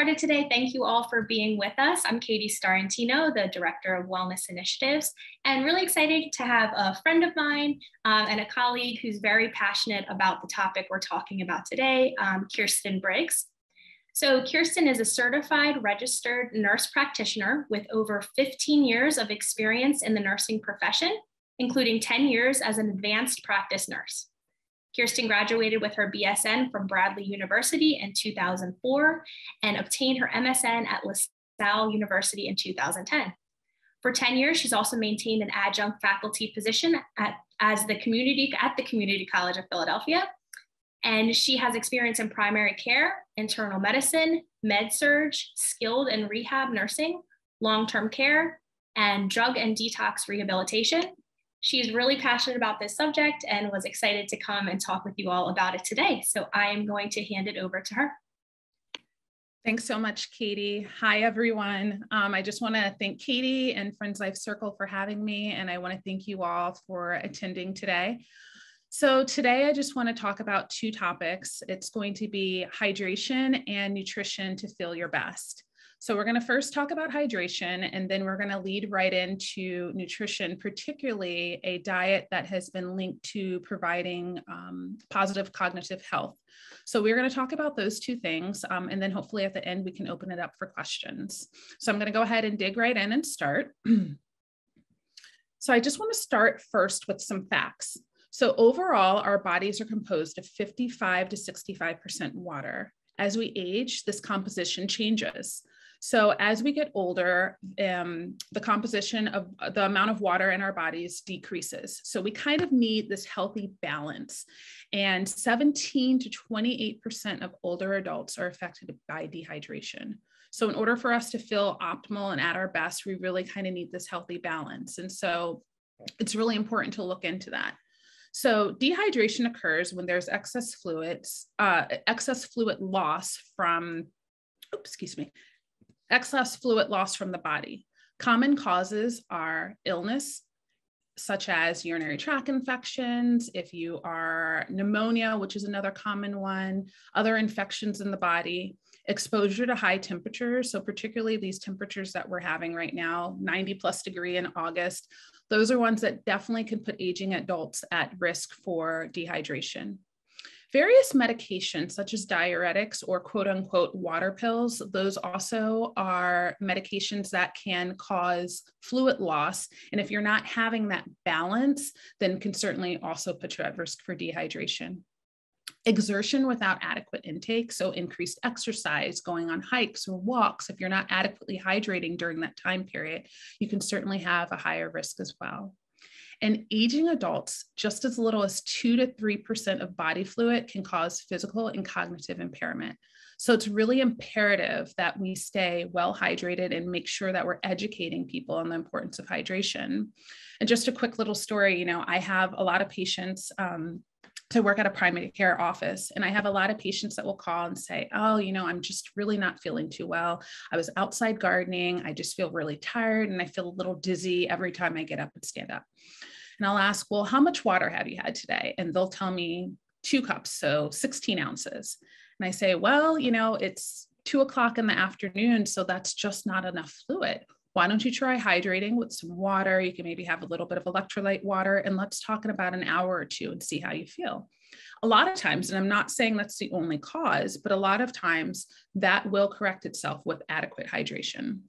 started today, thank you all for being with us. I'm Katie Starantino, the Director of Wellness Initiatives, and really excited to have a friend of mine and a colleague who's very passionate about the topic we're talking about today, Kirsten Briggs. So Kirsten is a certified registered nurse practitioner with over 15 years of experience in the nursing profession, including 10 years as an advanced practice nurse. Kirsten graduated with her BSN from Bradley University in 2004 and obtained her MSN at LaSalle University in 2010. For 10 years, she's also maintained an adjunct faculty position at the Community College of Philadelphia. And she has experience in primary care, internal medicine, med-surg, skilled and rehab nursing, long-term care, and drug and detox rehabilitation. She's really passionate about this subject and was excited to come and talk with you all about it today. So I am going to hand it over to her. Thanks so much, Katie. Hi, everyone. I just want to thank Katie and Friends Life Circle for having me, and I want to thank you all for attending today. So today I just want to talk about two topics. It's going to be hydration and nutrition to feel your best. So we're going to first talk about hydration, and then we're going to lead right into nutrition, particularly a diet that has been linked to providing positive cognitive health. So we're going to talk about those two things, and then hopefully at the end we can open it up for questions. So I'm going to go ahead and dig right in and start. So I just want to start first with some facts. So overall, our bodies are composed of 55 to 65% water. As we age, this composition changes. So as we get older, the composition of the amount of water in our bodies decreases. So we kind of need this healthy balance. And 17 to 28% of older adults are affected by dehydration. So in order for us to feel optimal and at our best, we really kind of need this healthy balance. And so it's really important to look into that. So dehydration occurs when there's excess fluid loss from, excess fluid loss from the body. Common causes are illness, such as urinary tract infections, if you are pneumonia, which is another common one, other infections in the body, exposure to high temperatures. So particularly these temperatures that we're having right now, 90+ degree in August, those are ones that definitely can put aging adults at risk for dehydration. Various medications such as diuretics or quote unquote water pills, those also are medications that can cause fluid loss. And if you're not having that balance, then can certainly also put you at risk for dehydration. Exertion without adequate intake, so increased exercise, going on hikes or walks, if you're not adequately hydrating during that time period, you can certainly have a higher risk as well. And aging adults, just as little as 2 to 3% of body fluid can cause physical and cognitive impairment. So it's really imperative that we stay well hydrated and make sure that we're educating people on the importance of hydration. And just a quick little story, I have a lot of patients to work at a primary care office. And I have a lot of patients that will call and say, oh, I'm just really not feeling too well. I was outside gardening. I just feel really tired and I feel a little dizzy every time I get up and stand up. And I'll ask, well, how much water have you had today? And they'll tell me 2 cups, so 16 ounces. And I say, well, it's 2 o'clock in the afternoon, so that's just not enough fluid. Why don't you try hydrating with some water? You can maybe have a little bit of electrolyte water, and let's talk in about an hour or two and see how you feel. A lot of times, and I'm not saying that's the only cause, but a lot of times that will correct itself with adequate hydration.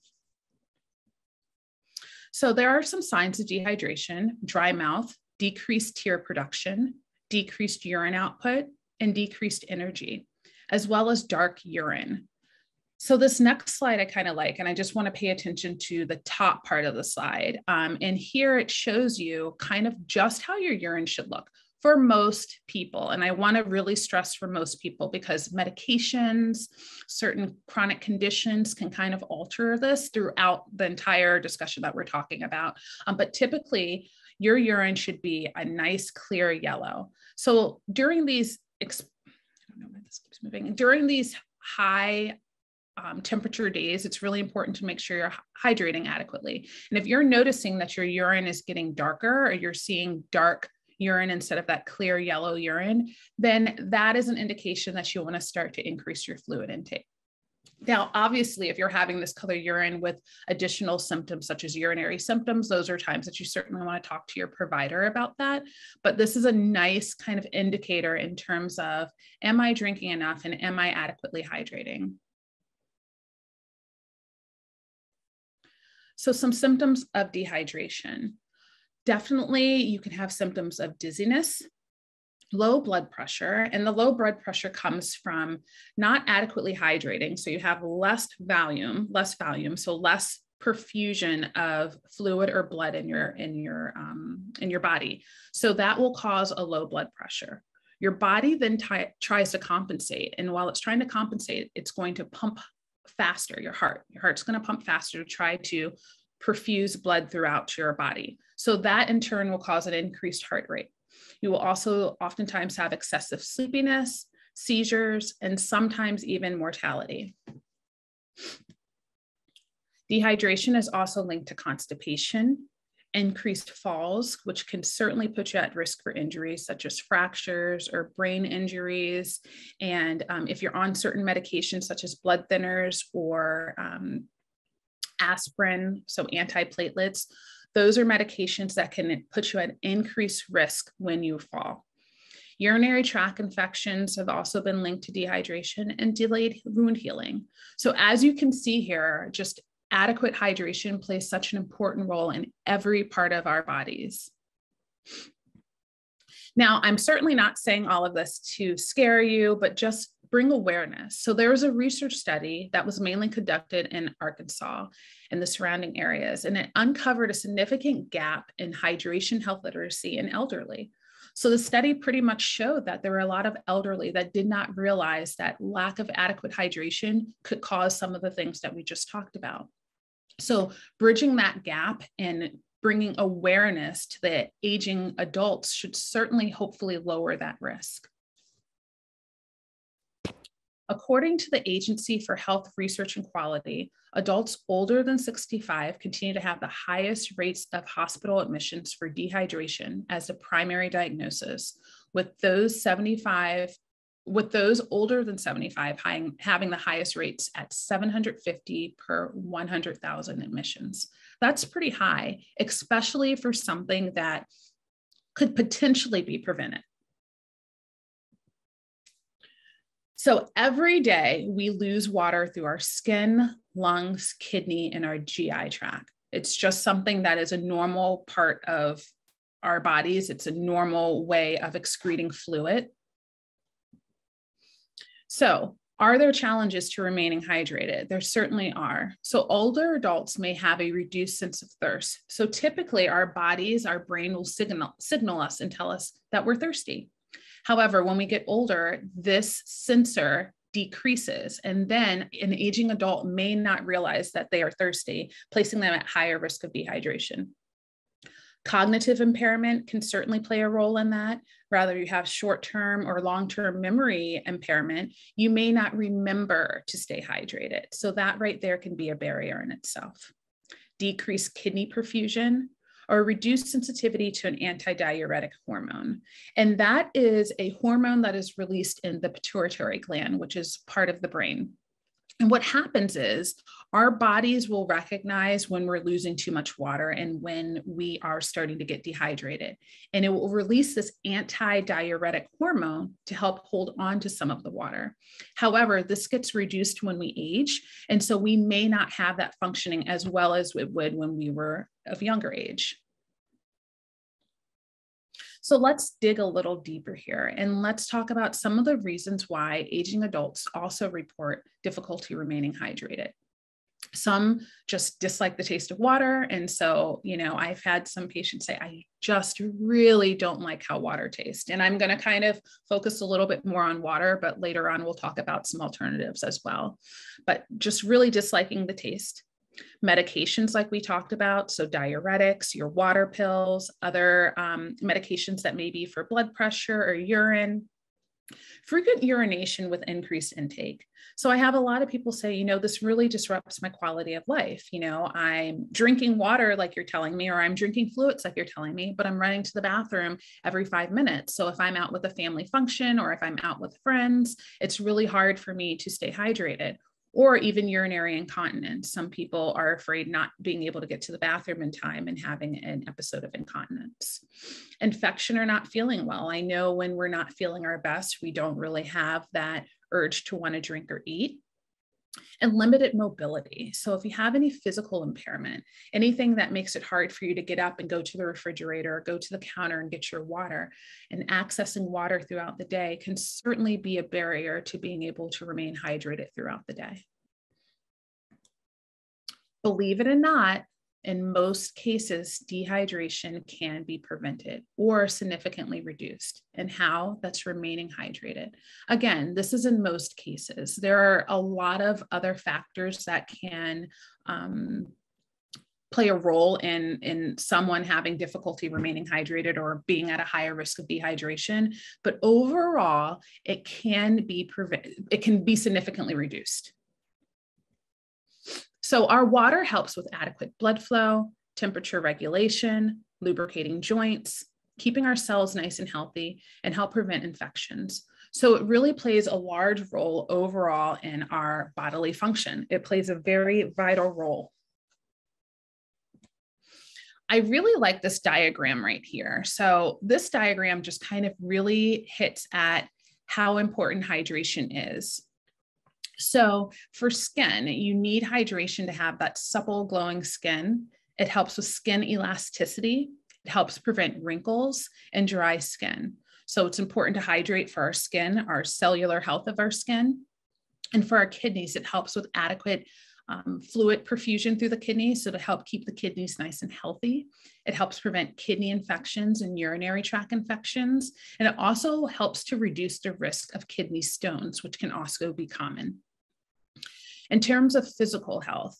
So there are some signs of dehydration: dry mouth, decreased tear production, decreased urine output, and decreased energy, as well as dark urine. So this next slide I kind of like, and I just want to pay attention to the top part of the slide. And here it shows you kind of just how your urine should look for most people. And I want to really stress for most people, because medications, certain chronic conditions can kind of alter this throughout the entire discussion that we're talking about. But typically your urine should be a nice clear yellow. So during these, during these high temperature days, it's really important to make sure you're hydrating adequately. And if you're noticing that your urine is getting darker, or you're seeing dark urine instead of that clear yellow urine, then that is an indication that you want to start to increase your fluid intake. Now, obviously, if you're having this color urine with additional symptoms such as urinary symptoms, those are times that you certainly want to talk to your provider about that. But this is a nice kind of indicator in terms of, am I drinking enough and am I adequately hydrating? So some symptoms of dehydration. Definitely, you can have symptoms of dizziness, low blood pressure, and the low blood pressure comes from not adequately hydrating. So you have less volume, so less perfusion of fluid or blood in your body. So that will cause a low blood pressure. Your body then tries to compensate, and while it's trying to compensate, it's going to pump faster. Your heart's going to pump faster to try to perfuse blood throughout your body. So that in turn will cause an increased heart rate. You will also oftentimes have excessive sleepiness, seizures, and sometimes even mortality. Dehydration is also linked to constipation, increased falls, which can certainly put you at risk for injuries such as fractures or brain injuries. And if you're on certain medications such as blood thinners or aspirin, so antiplatelets, those are medications that can put you at increased risk when you fall. Urinary tract infections have also been linked to dehydration and delayed wound healing. So as you can see here, just adequate hydration plays such an important role in every part of our bodies. Now, I'm certainly not saying all of this to scare you, but just bring awareness. So there was a research study that was mainly conducted in Arkansas and the surrounding areas, and it uncovered a significant gap in hydration health literacy in elderly. So the study pretty much showed that there were a lot of elderly that did not realize that lack of adequate hydration could cause some of the things that we just talked about. So bridging that gap and bringing awareness to the aging adults should certainly hopefully lower that risk. According to the Agency for Health Research and Quality, adults older than 65 continue to have the highest rates of hospital admissions for dehydration as the primary diagnosis, with those older than 75 having the highest rates at 750 per 100,000 admissions. That's pretty high, especially for something that could potentially be prevented. So every day we lose water through our skin, lungs, kidney, and our GI tract. It's just something that is a normal part of our bodies. It's a normal way of excreting fluid. So are there challenges to remaining hydrated? There certainly are. So older adults may have a reduced sense of thirst. So typically our bodies, our brain will signal us and tell us that we're thirsty. However, when we get older, this sensor decreases, and then an aging adult may not realize that they are thirsty, placing them at higher risk of dehydration. Cognitive impairment can certainly play a role in that. Whether you have short-term or long-term memory impairment, you may not remember to stay hydrated. So that right there can be a barrier in itself. Decreased kidney perfusion or reduced sensitivity to an antidiuretic hormone. And that is a hormone that is released in the pituitary gland, which is part of the brain. And what happens is our bodies will recognize when we're losing too much water and when we are starting to get dehydrated. And it will release this antidiuretic hormone to help hold on to some of the water. However, this gets reduced when we age. And so we may not have that functioning as well as it would when we were of younger age. So let's dig a little deeper here and let's talk about some of the reasons why aging adults also report difficulty remaining hydrated. Some just dislike the taste of water. And so, I've had some patients say, I just really don't like how water tastes. And I'm going to kind of focus a little bit more on water, but later on we'll talk about some alternatives as well. But just really disliking the taste. Medications like we talked about, so diuretics, your water pills, other medications that may be for blood pressure or urine. Frequent urination with increased intake. So I have a lot of people say, this really disrupts my quality of life. I'm drinking water like you're telling me, or I'm drinking fluids like you're telling me, but I'm running to the bathroom every 5 minutes. So if I'm out with a family function or if I'm out with friends, it's really hard for me to stay hydrated. or even urinary incontinence. Some people are afraid not being able to get to the bathroom in time and having an episode of incontinence. Infection or not feeling well. I know when we're not feeling our best, we don't really have that urge to want to drink or eat. And limited mobility. So if you have any physical impairment, anything that makes it hard for you to get up and go to the refrigerator or go to the counter and get your water, and accessing water throughout the day can certainly be a barrier to being able to remain hydrated throughout the day. Believe it or not, in most cases, dehydration can be prevented or significantly reduced. And how? That's remaining hydrated. Again, this is in most cases. There are a lot of other factors that can play a role in someone having difficulty remaining hydrated or being at a higher risk of dehydration. But overall, it can be significantly reduced. So our water helps with adequate blood flow, temperature regulation, lubricating joints, keeping our cells nice and healthy, and help prevent infections. So it really plays a large role overall in our bodily function. It plays a very vital role. I really like this diagram right here. So this diagram just kind of really hits at how important hydration is. So for skin, you need hydration to have that supple, glowing skin. It helps with skin elasticity. It helps prevent wrinkles and dry skin. So it's important to hydrate for our skin, our cellular health of our skin. And for our kidneys, it helps with adequate fluid perfusion through the kidneys, so to help keep the kidneys nice and healthy. It helps prevent kidney infections and urinary tract infections. And it also helps to reduce the risk of kidney stones, which can also be common. In terms of physical health,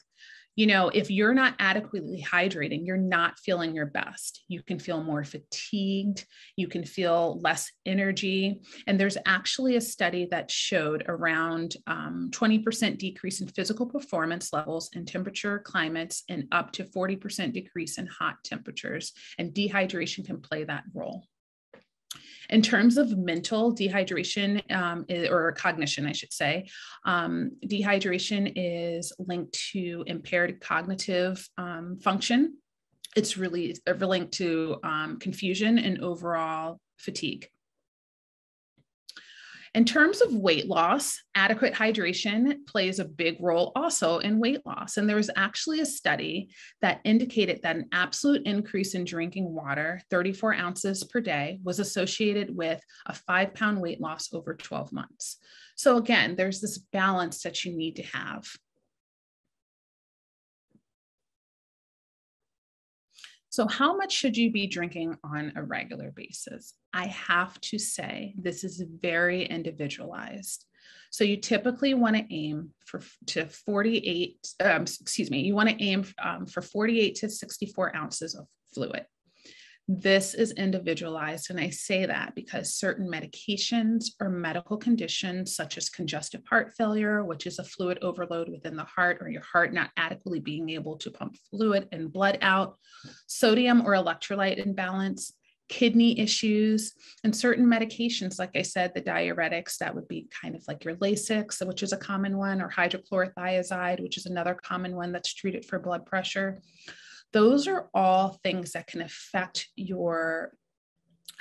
you know, if you're not adequately hydrating, you're not feeling your best. You can feel more fatigued. You can feel less energy. And there's actually a study that showed around 20% decrease in physical performance levels in temperature climates and up to 40% decrease in hot temperatures. And dehydration can play that role. In terms of mental dehydration or cognition, I should say, dehydration is linked to impaired cognitive function. It's really linked to confusion and overall fatigue. In terms of weight loss, adequate hydration plays a big role also in weight loss. And there was actually a study that indicated that an absolute increase in drinking water, 34 ounces per day, was associated with a 5-pound weight loss over 12 months. So again, there's this balance that you need to have. So how much should you be drinking on a regular basis? I have to say, this is very individualized. So you typically want to aim for 48 to 64 ounces of fluid. This is individualized, and I say that because certain medications or medical conditions such as congestive heart failure, which is a fluid overload within the heart or your heart not adequately being able to pump fluid and blood out, sodium or electrolyte imbalance, kidney issues, and certain medications, like I said, the diuretics, that would be kind of like your Lasix, which is a common one, or hydrochlorothiazide, which is another common one that's treated for blood pressure. Those are all things that can affect your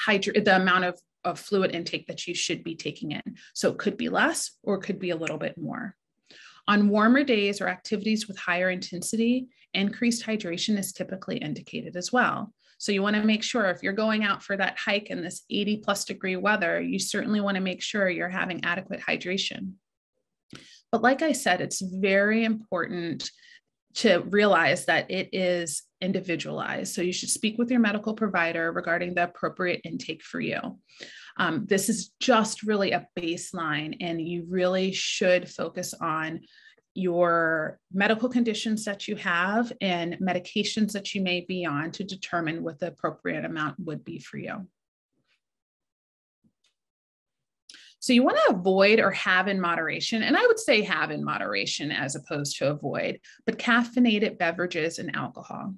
the amount of fluid intake that you should be taking in. So it could be less or it could be a little bit more. On warmer days or activities with higher intensity, increased hydration is typically indicated as well. So you want to make sure if you're going out for that hike in this 80+ degree weather, you certainly want to make sure you're having adequate hydration. But like I said, it's very important to realize that it is individualized. So you should speak with your medical provider regarding the appropriate intake for you. This is just really a baseline, and you really should focus on your medical conditions that you have and medications that you may be on to determine what the appropriate amount would be for you. So you want to avoid or have in moderation, and I would say have in moderation as opposed to avoid, but caffeinated beverages and alcohol.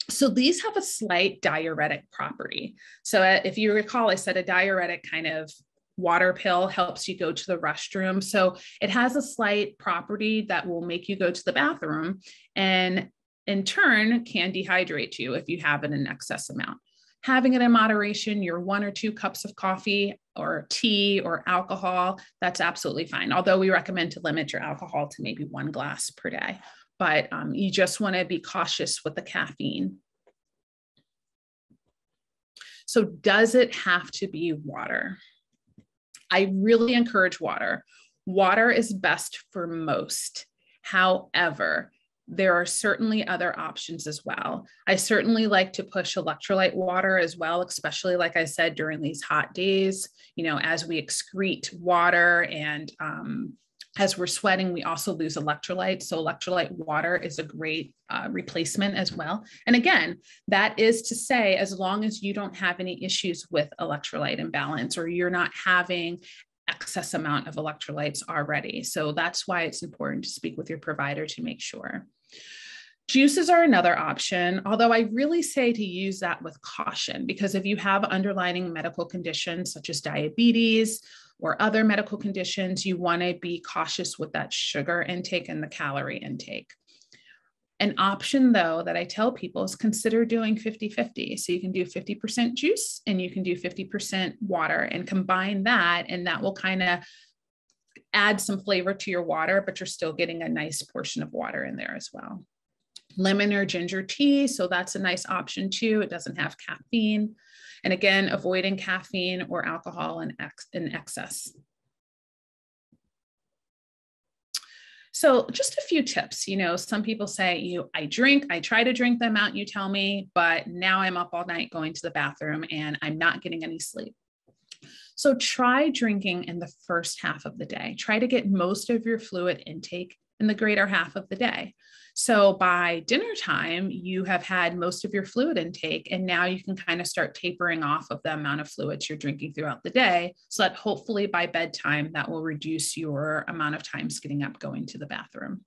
So these have a slight diuretic property. So if you recall, I said a diuretic kind of water pill helps you go to the restroom. So it has a slight property that will make you go to the bathroom and in turn can dehydrate you if you have it in excess amount. Having it in moderation, your 1 or 2 cups of coffee or tea or alcohol, that's absolutely fine. Although we recommend to limit your alcohol to maybe 1 glass per day, but you just want to be cautious with the caffeine. So does it have to be water? I really encourage water. Water is best for most. However, there are certainly other options as well. I certainly like to push electrolyte water as well, especially like I said, during these hot days, you know, as we excrete water and as we're sweating, we also lose electrolytes. So electrolyte water is a great replacement as well. And again, that is to say, as long as you don't have any issues with electrolyte imbalance or you're not having excess amount of electrolytes already. So that's why it's important to speak with your provider to make sure. Juices are another option, although I really say to use that with caution, because if you have underlying medical conditions such as diabetes or other medical conditions, you want to be cautious with that sugar intake and the calorie intake. An option, though, that I tell people is consider doing 50-50. So you can do 50% juice and you can do 50% water and combine that, and that will kind of add some flavor to your water, but you're still getting a nice portion of water in there as well. Lemon or ginger tea, so that's a nice option too. It doesn't have caffeine. And again, avoiding caffeine or alcohol in excess. So just a few tips, you know, some people say, I try to drink the amount you tell me, but now I'm up all night going to the bathroom and I'm not getting any sleep. So try drinking in the first half of the day. Try to get most of your fluid intake in the greater half of the day. So by dinner time, you have had most of your fluid intake, and now you can kind of start tapering off of the amount of fluids you're drinking throughout the day, so that hopefully by bedtime, that will reduce your amount of times getting up going to the bathroom.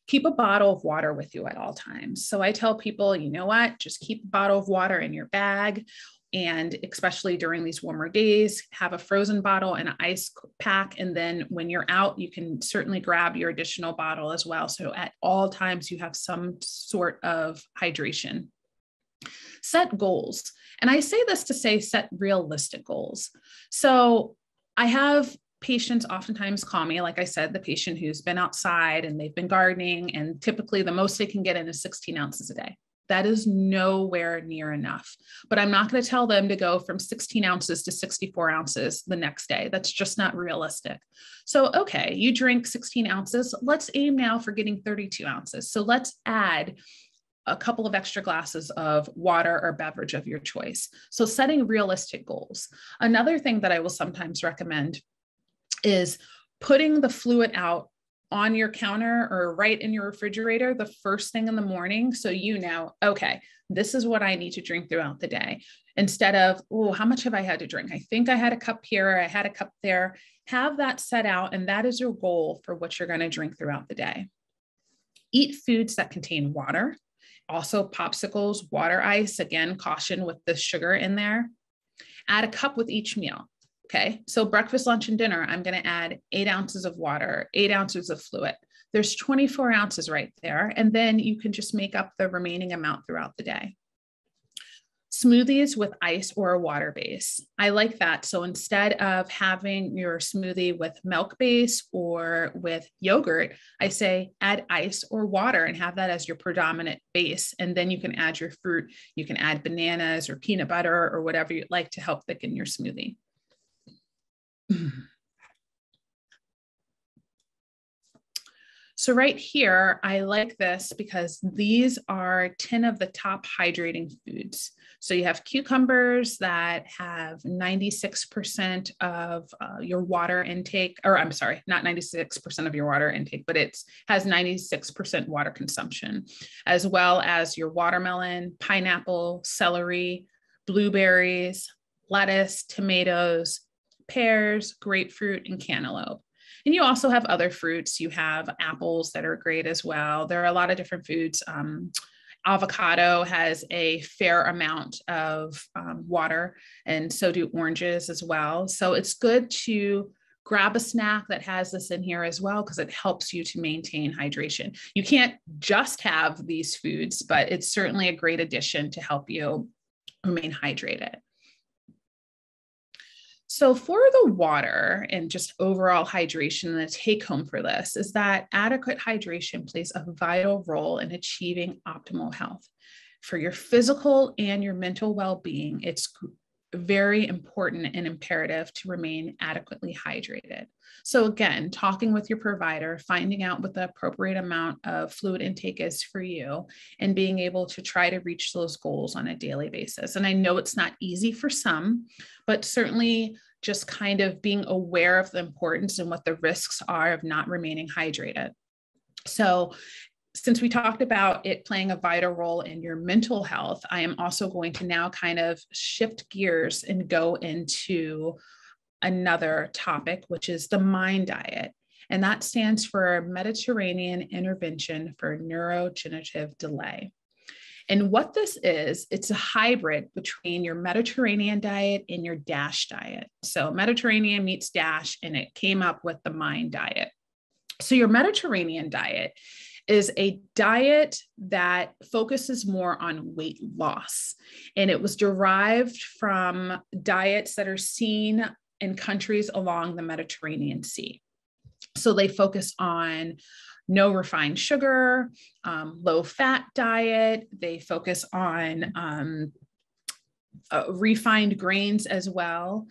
Keep a bottle of water with you at all times. So I tell people, you know what, just keep a bottle of water in your bag. And especially during these warmer days, have a frozen bottle and an ice pack. And then when you're out, you can certainly grab your additional bottle as well. So at all times, you have some sort of hydration. Set goals. And I say this to say, set realistic goals. So I have patients oftentimes call me, like I said, the patient who's been outside and they've been gardening, and typically the most they can get in is 16 ounces a day. That is nowhere near enough, but I'm not going to tell them to go from 16 ounces to 64 ounces the next day. That's just not realistic. So, okay, you drink 16 ounces. Let's aim now for getting 32 ounces. So let's add a couple of extra glasses of water or beverage of your choice. So setting realistic goals. Another thing that I will sometimes recommend is putting the fluid out on your counter or right in your refrigerator the first thing in the morning. So you know, okay, this is what I need to drink throughout the day. Instead of, oh, how much have I had to drink? I think I had a cup here, I had a cup there. Have that set out, and that is your goal for what you're going to drink throughout the day. Eat foods that contain water. Also popsicles, water ice, again, caution with the sugar in there. Add a cup with each meal. Okay, so breakfast, lunch, and dinner, I'm going to add 8 ounces of water, 8 ounces of fluid. There's 24 ounces right there. And then you can just make up the remaining amount throughout the day. Smoothies with ice or a water base. I like that. So instead of having your smoothie with milk base or with yogurt, I say add ice or water and have that as your predominant base. And then you can add your fruit. You can add bananas or peanut butter or whatever you'd like to help thicken your smoothie. So right here, I like this because these are 10 of the top hydrating foods. So you have cucumbers that have 96% of your water intake, or I'm sorry, not 96% of your water intake, but it has 96% water consumption, as well as your watermelon, pineapple, celery, blueberries, lettuce, tomatoes, pears, grapefruit, and cantaloupe. And you also have other fruits. You have apples that are great as well. There are a lot of different foods. Avocado has a fair amount of water, and so do oranges as well. So it's good to grab a snack that has this in here as well, because it helps you to maintain hydration. You can't just have these foods, but it's certainly a great addition to help you remain hydrated. So for the water and just overall hydration, the take home for this is that adequate hydration plays a vital role in achieving optimal health. For your physical and your mental well-being, it's very important and imperative to remain adequately hydrated. So again, talking with your provider, finding out what the appropriate amount of fluid intake is for you, and being able to try to reach those goals on a daily basis. And I know it's not easy for some, but certainly just kind of being aware of the importance and what the risks are of not remaining hydrated. So since we talked about it playing a vital role in your mental health, I am also going to now kind of shift gears and go into another topic, which is the MIND diet. And that stands for Mediterranean Intervention for Neurodegenerative Delay. And what this is, it's a hybrid between your Mediterranean diet and your DASH diet. So Mediterranean meets DASH, and it came up with the MIND diet. So your Mediterranean diet is a diet that focuses more on weight loss. And it was derived from diets that are seen in countries along the Mediterranean Sea. So they focus on no refined sugar, low fat diet. They focus on refined grains as well.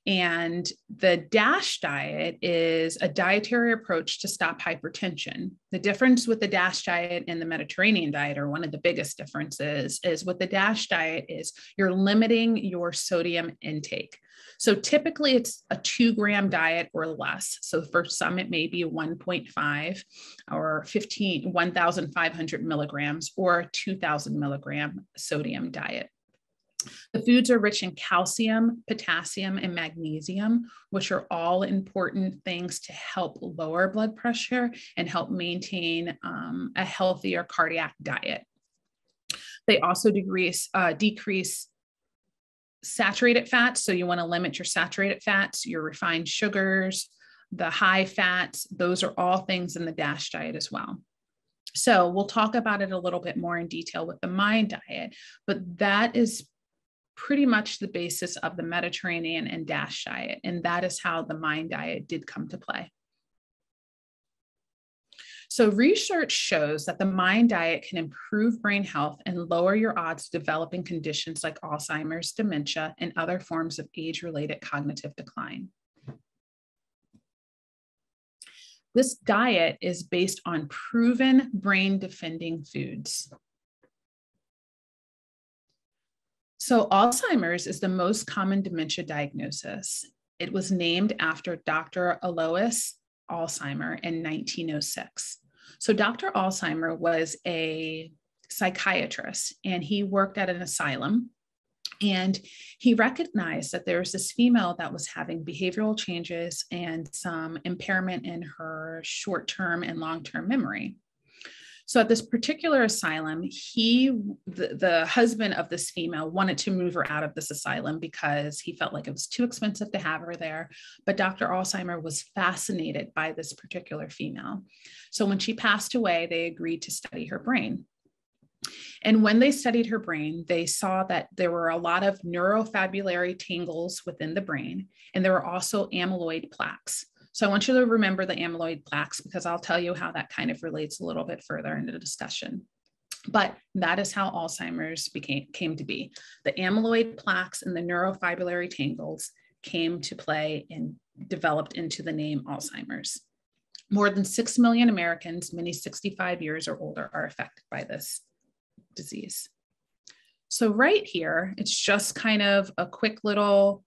And the DASH diet is a dietary approach to stop hypertension. The difference with the DASH diet and the Mediterranean diet, or one of the biggest differences, is with the DASH diet is you're limiting your sodium intake. So typically it's a 2-gram diet or less. So for some, it may be 1.5 or 1,500 milligrams or 2,000 milligram sodium diet. The foods are rich in calcium, potassium, and magnesium, which are all important things to help lower blood pressure and help maintain a healthier cardiac diet. They also decrease saturated fats. So you want to limit your saturated fats, your refined sugars, the high fats. Those are all things in the DASH diet as well. So we'll talk about it a little bit more in detail with the MIND diet, but that is pretty much the basis of the Mediterranean and DASH diet. And that is how the MIND diet did come to play. So research shows that the MIND diet can improve brain health and lower your odds of developing conditions like Alzheimer's, dementia, and other forms of age-related cognitive decline. This diet is based on proven brain-defending foods. So Alzheimer's is the most common dementia diagnosis. It was named after Dr. Alois Alzheimer in 1906. So Dr. Alzheimer was a psychiatrist, and he worked at an asylum, and he recognized that there was this female that was having behavioral changes and some impairment in her short-term and long-term memory. So at this particular asylum, the husband of this female wanted to move her out of this asylum because he felt like it was too expensive to have her there. But Dr. Alzheimer was fascinated by this particular female. So when she passed away, they agreed to study her brain. And when they studied her brain, they saw that there were a lot of neurofibulary tangles within the brain, and there were also amyloid plaques. So I want you to remember the amyloid plaques, because I'll tell you how that kind of relates a little bit further into the discussion. But that is how Alzheimer's came to be. The amyloid plaques and the neurofibrillary tangles came to play and developed into the name Alzheimer's. More than 6 million Americans, many 65 years or older, are affected by this disease. So right here, it's just kind of a quick little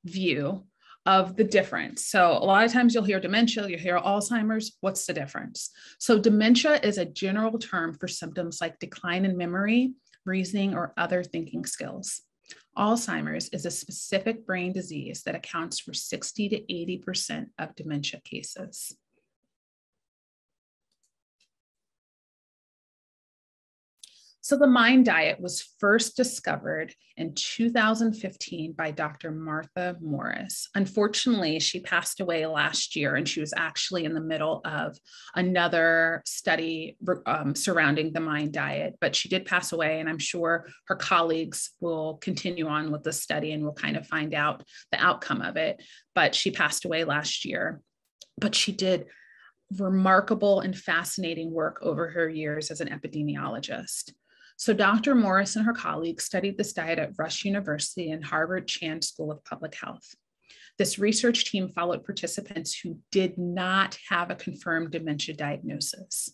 view of the difference. So a lot of times you'll hear dementia, you'll hear Alzheimer's. What's the difference? So dementia is a general term for symptoms like decline in memory, reasoning, or other thinking skills. Alzheimer's is a specific brain disease that accounts for 60 to 80% of dementia cases. So the MIND diet was first discovered in 2015 by Dr. Martha Morris. Unfortunately, she passed away last year, and she was actually in the middle of another study surrounding the MIND diet, but she did pass away, and I'm sure her colleagues will continue on with the study and we'll kind of find out the outcome of it. But she passed away last year, but she did remarkable and fascinating work over her years as an epidemiologist. So Dr. Morris and her colleagues studied this diet at Rush University and Harvard Chan School of Public Health. This research team followed participants who did not have a confirmed dementia diagnosis.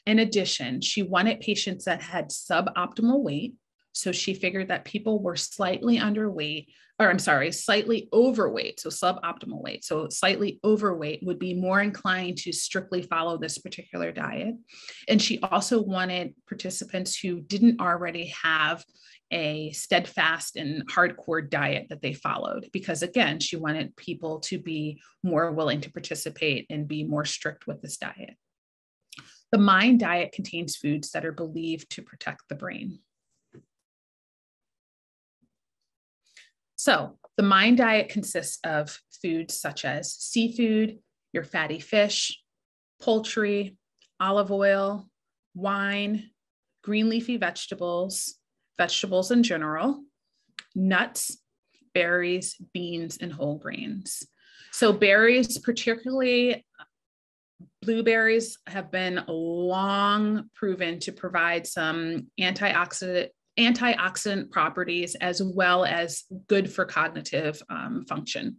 In addition, she wanted patients that had suboptimal weight. So she figured that people were slightly overweight, so suboptimal weight. So slightly overweight would be more inclined to strictly follow this particular diet. And she also wanted participants who didn't already have a steadfast and hardcore diet that they followed, because again, she wanted people to be more willing to participate and be more strict with this diet. The MIND diet contains foods that are believed to protect the brain. So the MIND diet consists of foods such as seafood, your fatty fish, poultry, olive oil, wine, green leafy vegetables, vegetables in general, nuts, berries, beans, and whole grains. So berries, particularly blueberries, have been long proven to provide some antioxidant properties, as well as good for cognitive function.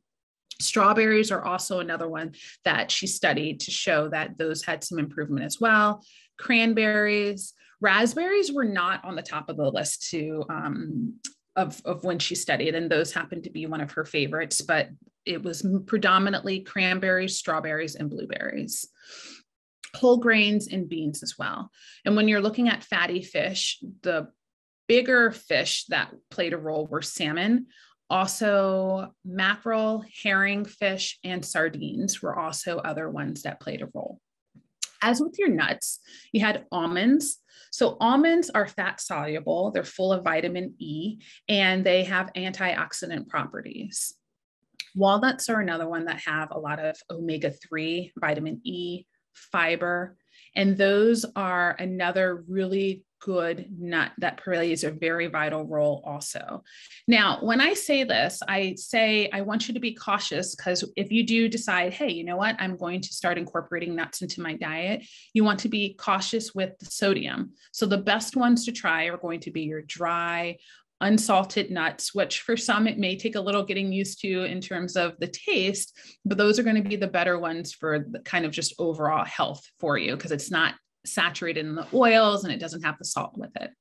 Strawberries are also another one that she studied to show that those had some improvement as well. Cranberries, raspberries were not on the top of the list of when she studied, and those happened to be one of her favorites, but it was predominantly cranberries, strawberries, and blueberries. Whole grains and beans as well. And when you're looking at fatty fish, the bigger fish that played a role were salmon. Also, mackerel, herring fish, and sardines were also other ones that played a role. As with your nuts, you had almonds. So almonds are fat soluble, they're full of vitamin E, and they have antioxidant properties. Walnuts are another one that have a lot of omega-3, vitamin E, fiber, and those are another really good nut that plays a very vital role also. Now, when I say this, I say I want you to be cautious, because if you do decide, hey, you know what, I'm going to start incorporating nuts into my diet, you want to be cautious with the sodium. So the best ones to try are going to be your dry, unsalted nuts, which for some, it may take a little getting used to in terms of the taste, but those are going to be the better ones for the kind of just overall health for you, because it's not saturated in the oils and it doesn't have the salt with it.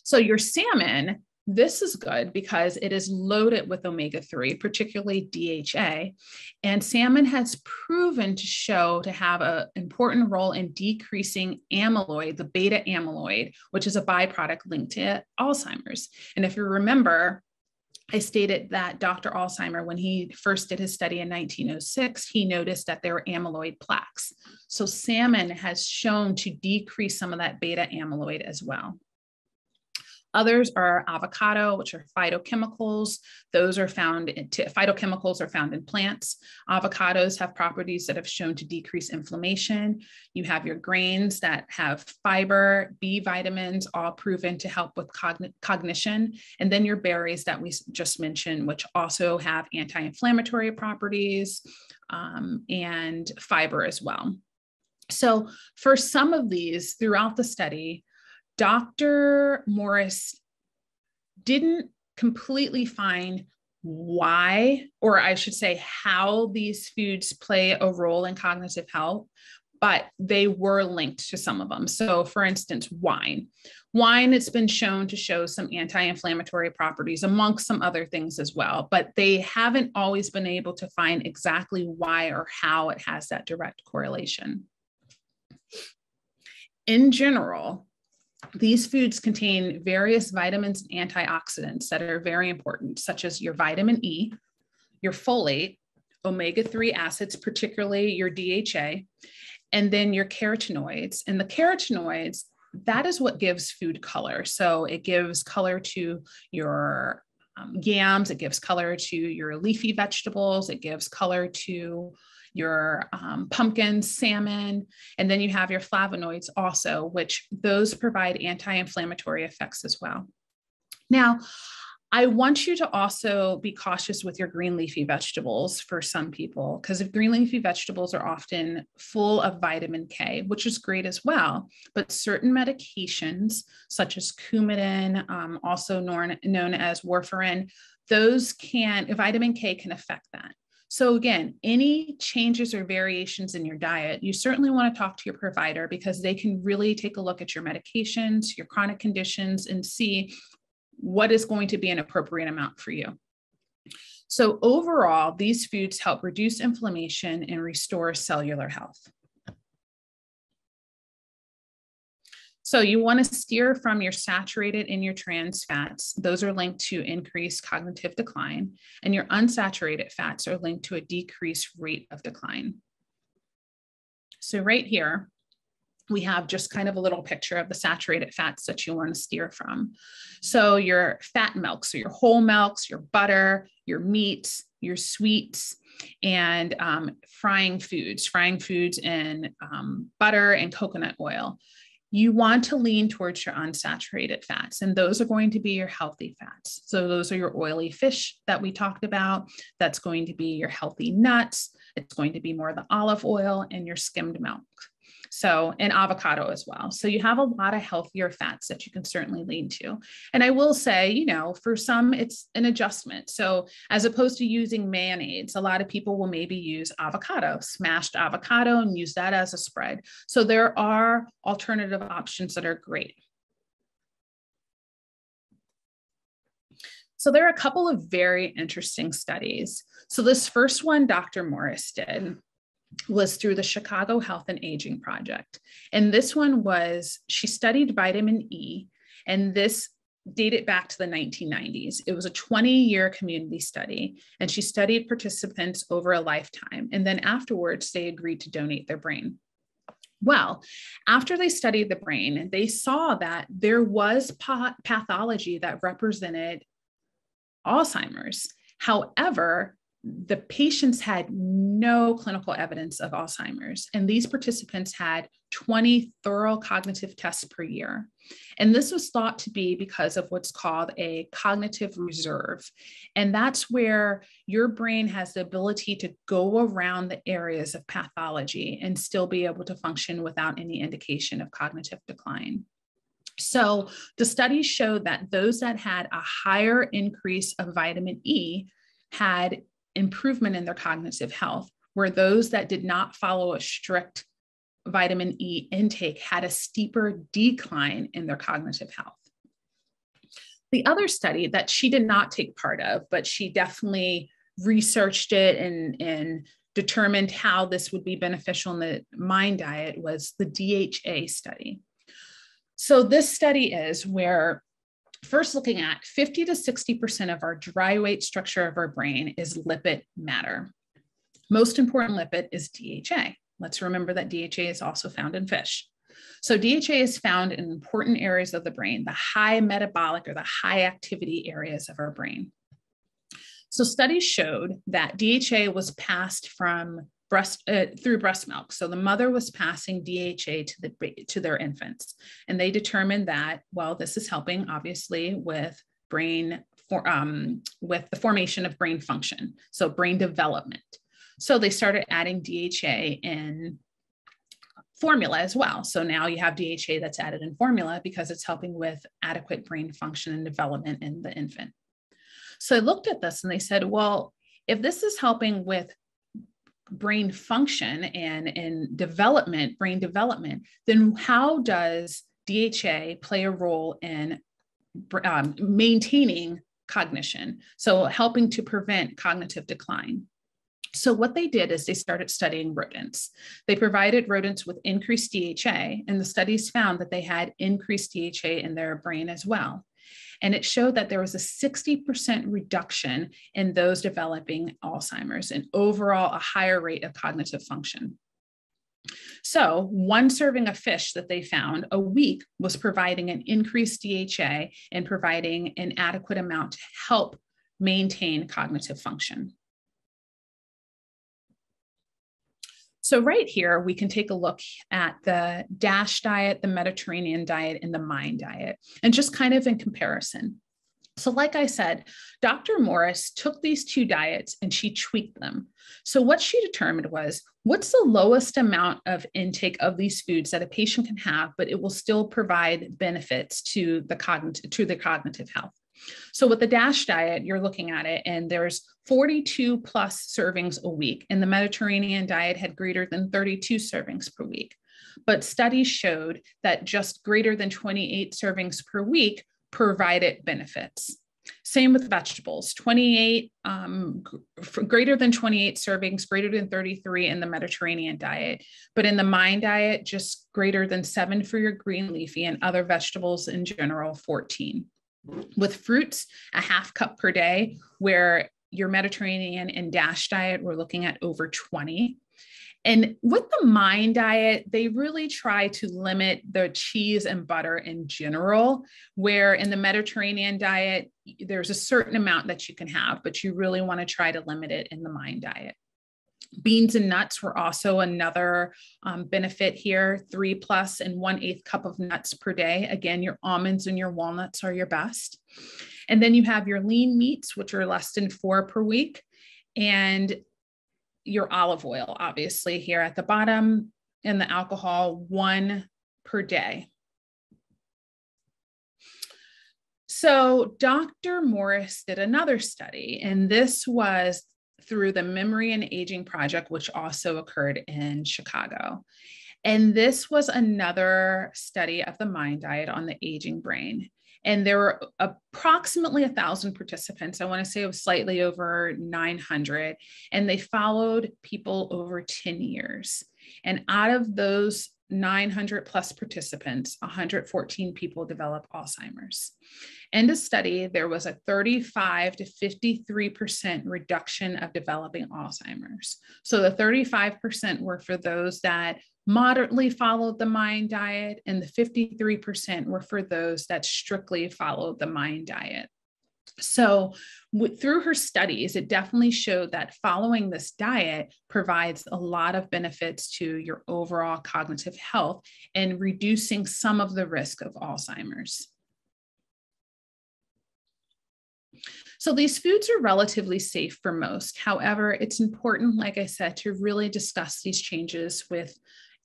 So your salmon, this is good because it is loaded with omega-3, particularly DHA, and salmon has proven to have an important role in decreasing amyloid, the beta amyloid, which is a byproduct linked to Alzheimer's. And if you remember, I stated that Dr. Alzheimer, when he first did his study in 1906, he noticed that there were amyloid plaques. So salmon has shown to decrease some of that beta amyloid as well. Others are avocado, which are phytochemicals. Phytochemicals are found in plants. Avocados have properties that have shown to decrease inflammation. You have your grains that have fiber, B vitamins, all proven to help with cognition. And then your berries that we just mentioned, which also have anti-inflammatory properties and fiber as well. So for some of these throughout the study, Dr. Morris didn't completely find why, or I should say how these foods play a role in cognitive health, but they were linked to some of them. So for instance, wine. Wine, it's been shown to show some anti-inflammatory properties amongst some other things as well, but they haven't always been able to find exactly why or how it has that direct correlation. In general, these foods contain various vitamins and antioxidants that are very important, such as your vitamin E, your folate, omega-3 acids, particularly your DHA, and then your carotenoids. And the carotenoids, that is what gives food color. So it gives color to your yams, it gives color to your leafy vegetables, it gives color to your pumpkins, salmon, and then you have your flavonoids also, which those provide anti-inflammatory effects as well. Now, I want you to also be cautious with your green leafy vegetables for some people, because green leafy vegetables are often full of vitamin K, which is great as well. But certain medications, such as Coumadin, also known as warfarin, vitamin K can affect that. So again, any changes or variations in your diet, you certainly want to talk to your provider, because they can really take a look at your medications, your chronic conditions, and see what is going to be an appropriate amount for you. So overall, these foods help reduce inflammation and restore cellular health. So you want to steer from your saturated and your trans fats. Those are linked to increased cognitive decline, and your unsaturated fats are linked to a decreased rate of decline. So right here, we have just kind of a little picture of the saturated fats that you want to steer from. So your fat milks, so your whole milks, your butter, your meats, your sweets, and frying foods in butter and coconut oil. You want to lean towards your unsaturated fats, and those are going to be your healthy fats. So those are your oily fish that we talked about. That's going to be your healthy nuts. It's going to be more the olive oil and your skimmed milk. So, and avocado as well. So you have a lot of healthier fats that you can certainly lean to. And I will say, you know, for some, it's an adjustment. So as opposed to using mayonnaise, a lot of people will maybe use avocado, smashed avocado, and use that as a spread. So there are alternative options that are great. So there are a couple of very interesting studies. So this first one Dr. Morris did was through the Chicago Health and Aging Project. And this one was, she studied vitamin E, and this dated back to the 1990s. It was a 20-year community study, and she studied participants over a lifetime. And then afterwards, they agreed to donate their brain. Well, after they studied the brain, they saw that there was pathology that represented Alzheimer's. However, the patients had no clinical evidence of Alzheimer's, and these participants had 20 thorough cognitive tests per year. And this was thought to be because of what's called a cognitive reserve. And that's where your brain has the ability to go around the areas of pathology and still be able to function without any indication of cognitive decline. So the studies showed that those that had a higher increase of vitamin E had improvement in their cognitive health, where those that did not follow a strict vitamin E intake had a steeper decline in their cognitive health. The other study that she did not take part of, but she definitely researched it and determined how this would be beneficial in the mind diet, was the DHA study. So this study is where, first looking at 50 to 60% of our dry weight structure of our brain is lipid matter. Most important lipid is DHA. Let's remember that DHA is also found in fish. So DHA is found in important areas of the brain, the high metabolic or the high activity areas of our brain. So studies showed that DHA was passed from through breast milk. So the mother was passing DHA to their infants, and they determined that, well, this is helping obviously with with the formation of brain function, so brain development. So they started adding DHA in formula as well. So now you have DHA that's added in formula because it's helping with adequate brain function and development in the infant. So I looked at this and they said, well, if this is helping with brain function and brain development, then how does DHA play a role in maintaining cognition? So helping to prevent cognitive decline. So what they did is they started studying rodents. They provided rodents with increased DHA, and the studies found that they had increased DHA in their brain as well. And it showed that there was a 60% reduction in those developing Alzheimer's and overall a higher rate of cognitive function. So 1 serving of fish that they found a week was providing an increased DHA and providing an adequate amount to help maintain cognitive function. So right here, we can take a look at the DASH diet, the Mediterranean diet, and the MIND diet, and just kind of in comparison. So like I said, Dr. Morris took these 2 diets and she tweaked them. So what she determined was, what's the lowest amount of intake of these foods that a patient can have, but it will still provide benefits to the cognitive health. So with the DASH diet, you're looking at it and there's 42 plus servings a week, and the Mediterranean diet had greater than 32 servings per week. But studies showed that just greater than 28 servings per week provided benefits. Same with vegetables, 28, greater than 28 servings, greater than 33 in the Mediterranean diet. But in the MIND diet, just greater than 7 for your green leafy and other vegetables in general, 14. With fruits, a half cup per day, where your Mediterranean and DASH diet, we're looking at over 20. And with the MIND diet, they really try to limit the cheese and butter in general, where in the Mediterranean diet, there's a certain amount that you can have, but you really want to try to limit it in the MIND diet. Beans and nuts were also another benefit here, 3+ and 1/8 cup of nuts per day. Again, your almonds and your walnuts are your best. And then you have your lean meats, which are less than 4 per week, and your olive oil, obviously here at the bottom, and the alcohol, 1 per day. So Dr. Morris did another study, and this was through the Memory and Aging Project, which also occurred in Chicago. And this was another study of the MIND diet on the aging brain. And there were approximately 1,000 participants. I want to say it was slightly over 900. And they followed people over 10 years. And out of those 900 plus participants, 114 people developed Alzheimer's. In the study, there was a 35 to 53% reduction of developing Alzheimer's. So the 35% were for those that moderately followed the MIND diet, and the 53% were for those that strictly followed the MIND diet. So through her studies, it definitely showed that following this diet provides a lot of benefits to your overall cognitive health and reducing some of the risk of Alzheimer's. So these foods are relatively safe for most. However, it's important, like I said, to really discuss these changes with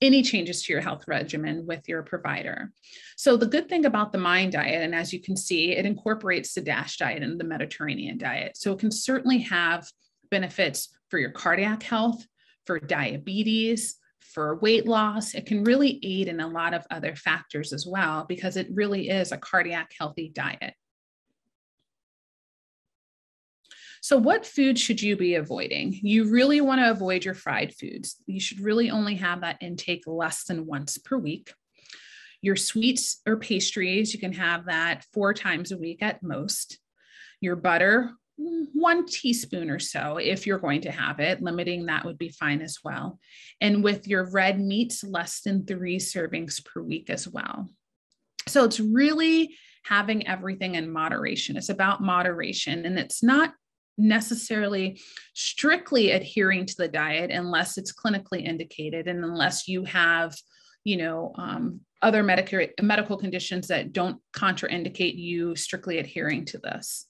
any changes to your health regimen with your provider. So the good thing about the MIND diet, and as you can see, it incorporates the DASH diet and the Mediterranean diet. So it can certainly have benefits for your cardiac health, for diabetes, for weight loss. It can really aid in a lot of other factors as well, because it really is a cardiac healthy diet. So what foods should you be avoiding? You really want to avoid your fried foods. You should really only have that intake less than once per week. Your sweets or pastries, you can have that 4 times a week at most. Your butter, 1 teaspoon or so if you're going to have it. Limiting that would be fine as well. And with your red meats, less than 3 servings per week as well. So it's really having everything in moderation. It's about moderation, and it's not necessarily strictly adhering to the diet unless it's clinically indicated, and unless you have, other medical conditions that don't contraindicate you strictly adhering to this.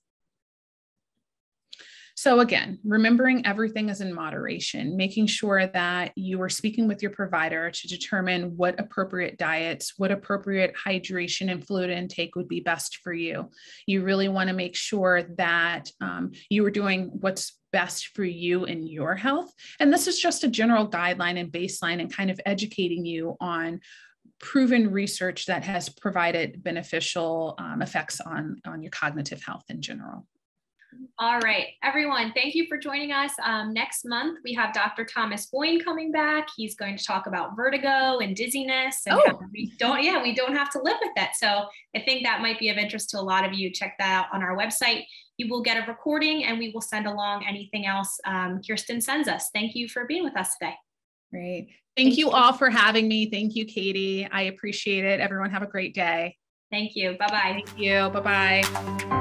So again, remembering everything is in moderation, making sure that you are speaking with your provider to determine what appropriate diets, what appropriate hydration and fluid intake would be best for you. You really want to make sure that you are doing what's best for you and your health. And this is just a general guideline and baseline, and kind of educating you on proven research that has provided beneficial effects on your cognitive health in general. All right, everyone, thank you for joining us. Next month, we have Dr. Thomas Boyne coming back. He's going to talk about vertigo and dizziness, and how we don't have to live with that. So I think that might be of interest to a lot of you. Check that out on our website. You will get a recording, and we will send along anything else Kirsten sends us. Thank you for being with us today. Great. Thank you all for having me. Thank you, Katie. I appreciate it. Everyone have a great day. Thank you. Bye-bye. Thank you. Bye-bye.